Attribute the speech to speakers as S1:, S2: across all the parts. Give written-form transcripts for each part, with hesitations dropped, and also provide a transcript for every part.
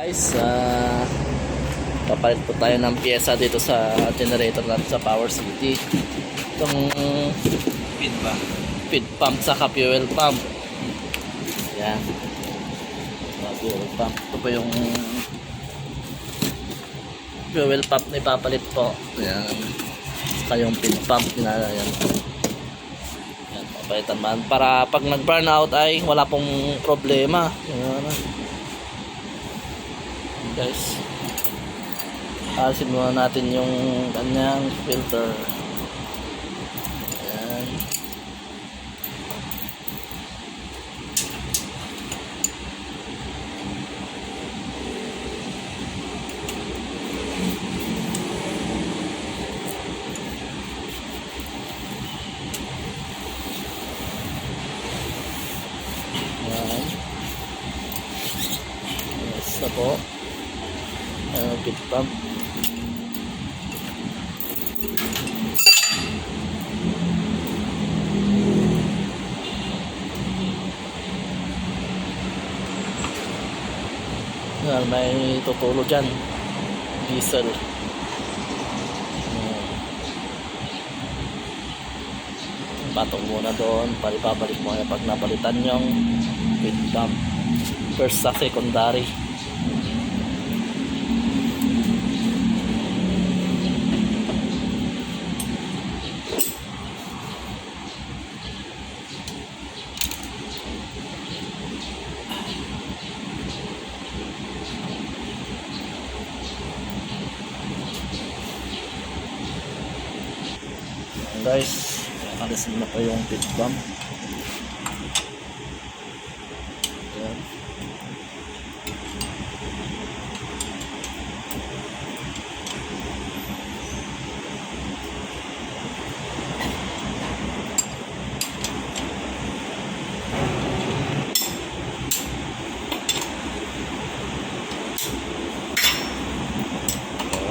S1: Guys, papalit po tayo ng pyesa dito sa generator natin sa Power City. Itong feed pump saka fuel pump. Yan. Fuel pump. Ito po yung fuel pump na ipapalit po. Yan. Saka yung feed pump. Yan. Yan. Papalitan man. Para pag nag-burn out ay wala pong problema. Yan. Guys, alisin muna natin yung kanyang filter. Ayan. Ayan. Basta po feed pump. Yan, may tutulo dyan, diesel. Patong muna doon, palipabalik mo yan pag napalitan yung feed pump first sa secondary. Guys, alisin na po yung feed pump. Ayan.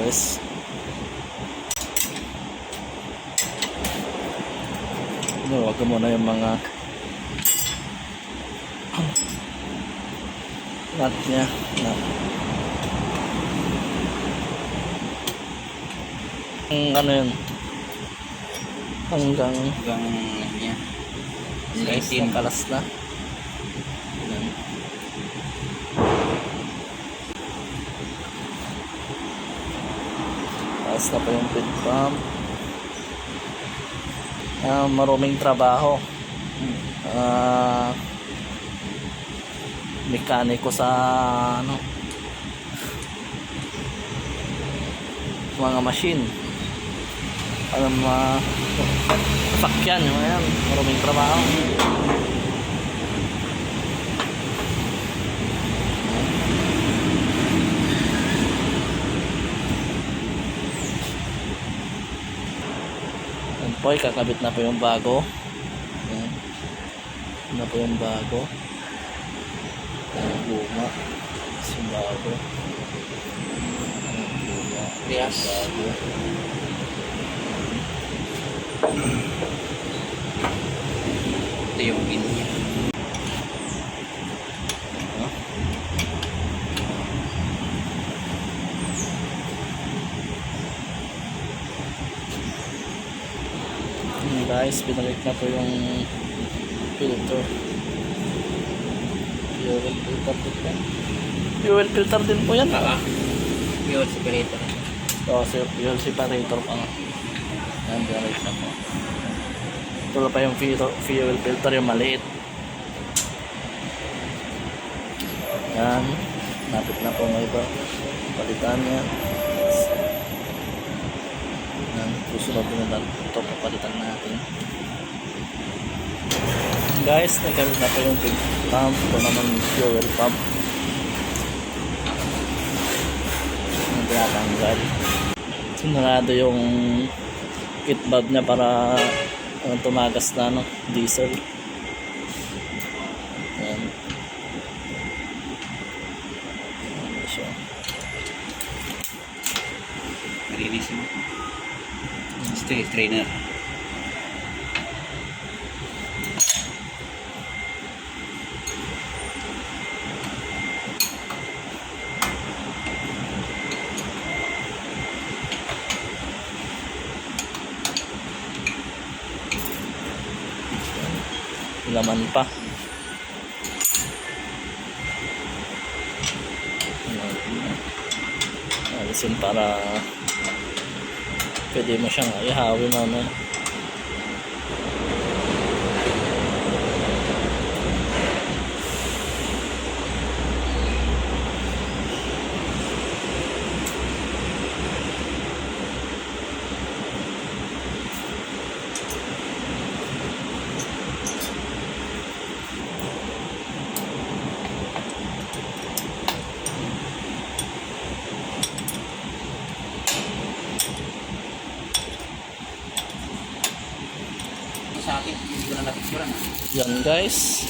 S1: Guys, wag mo na yung mga nut nya ano yun hanggang niya guys, yung kalas na. Kalas na pa yung feed pump. Maruming trabaho, mekaniko sa mga machine, sakyan yung yan, maruming trabaho. Po, kakabit na po yung bago. Ayan. Na po yung bago. Luma. Yung bago. Luma. Yes. Bago. Ito yung pin niya. Guys, pinalik na po yung filter. Fuel filter din po. Fuel filter din po yan.
S2: Fuel separator.
S1: Fuel separator pa nga. Yan, direct na po. Ito pa yung fuel filter, yung maliit. Yan. Napit na po may palitan yan. Susunod na ito papalitan natin. Guys, nagkamit na po yung feed pump. Ito naman fuel pump. Ang tinatanggal. Sinarado yung kit valve nya para tumagas na diesel. Ayan. Ayan siya.
S2: Release mo. Strainer.
S1: laman pa. Alisin para pwede mo siyang ihawin mamaya.
S2: Sa akin, hindi ko na napicturean.
S1: Yan guys.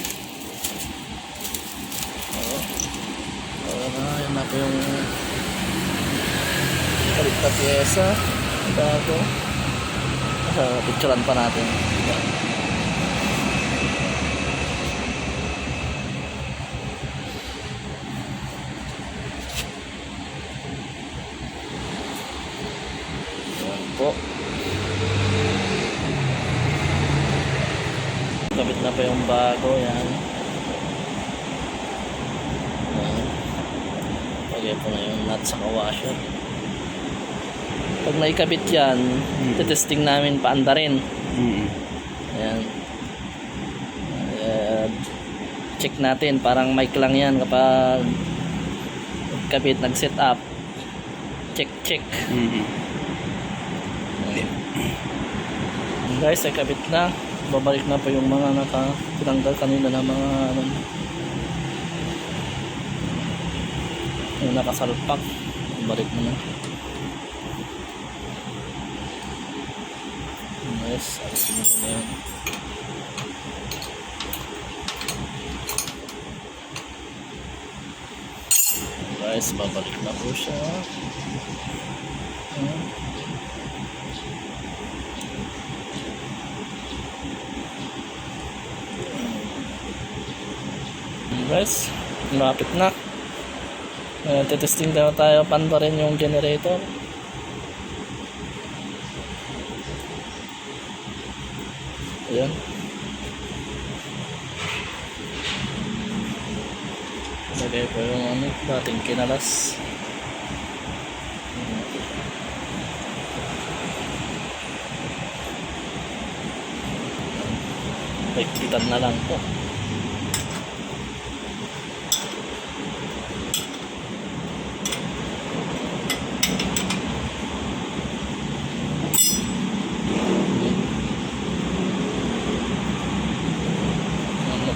S1: Yan na po yung kalit na pyesa. Bago. Picturean pa natin. Yan po. Kabit na pa yung bago, yan. Pagay po na yung nut sa washer. Pag naikabit yan, testing namin paanda rin. Ayan. Check natin, parang mic lang yan kapag kabit, nag-set up. Check. Guys, ay kabit na. Babalik na pa yung mga tinanggal kanina na mga yung nakasalpak. Balik mo na. Nice, alisin mo na yan. Guys, babalik na po siya. Guys, malapit na. Testing daw tayo panda rin yung generator. Ayan. Lagay po yung dating kinalas. Higpitan na lang po.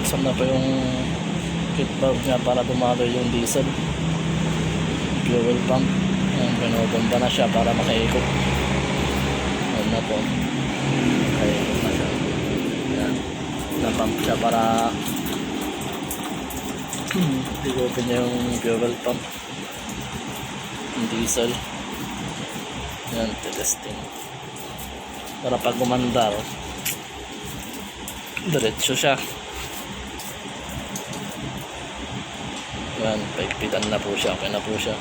S1: Buksan na pa yung kit valve niya para dumaloy yung diesel fuel pump. Ayan, pinobomba na siya para makaikot. Ayan na po, makaikot na siya. Ayan, na-pump siya para ikopin niya yung fuel pump, yung diesel. Ayan, testing para pag gumandar diretso siya. Yan, paikpitan na po siya. Okay na po siya.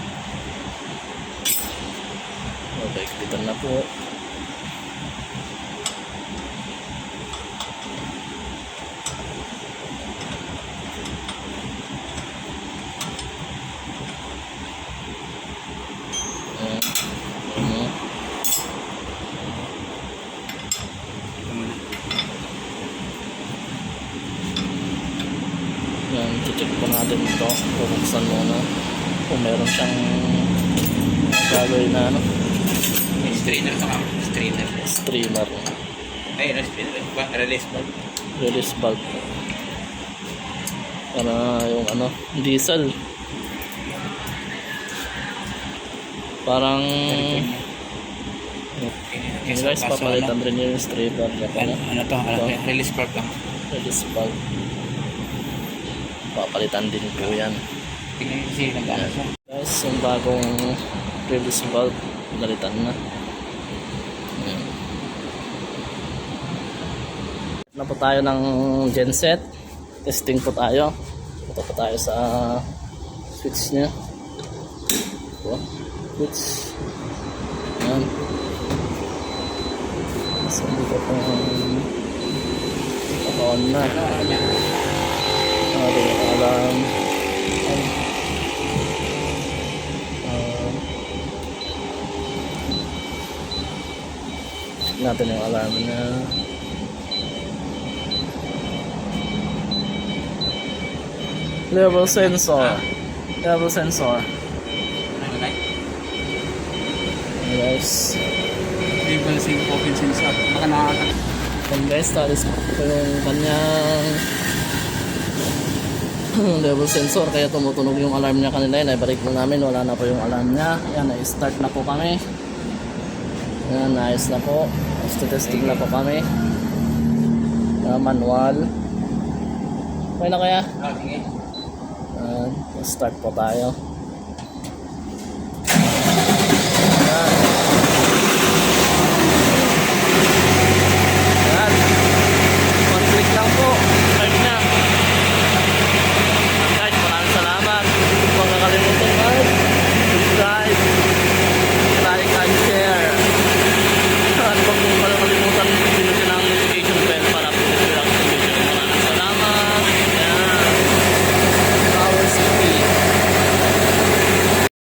S1: Paikpitan na po. Yan, check po natin ito. Bubuksan muna kung meron siyang gagawin na
S2: Strainer ka, strainer.
S1: streamer.
S2: Ay, release valve.
S1: Release valve. Para yung diesel. Parang guys, papalitan rin yung streamer.
S2: Ano to? Release valve lang.
S1: Release valve. Papalitan din po yan.
S2: Tingnan nyo kasi nag-ano siya.
S1: Guys, yung bagong release valve, pinalitan na. Na po tayo ng genset. Testing po tayo. Punta po tayo sa switch nya. Ito. Switch. Ayan. So, dito po on na.
S2: Ano niya?
S1: Ating alarm. Ay. Natin yung alarm niya. Level sensor. Level sensor.
S2: Ano yung light?
S1: Guys.
S2: Level sync open sensor. Baka nakakatagal.
S1: And guys, talis ko yung kanyang level sensor. Kaya tumutunog yung alarm niya kanina. Naibalik na namin. Wala na po yung alarm niya. Yan, na-start na po kami. Yan, ayos na po. Testing na po kami. Manual. Okay na kaya?
S2: Sige.
S1: Start po tayo.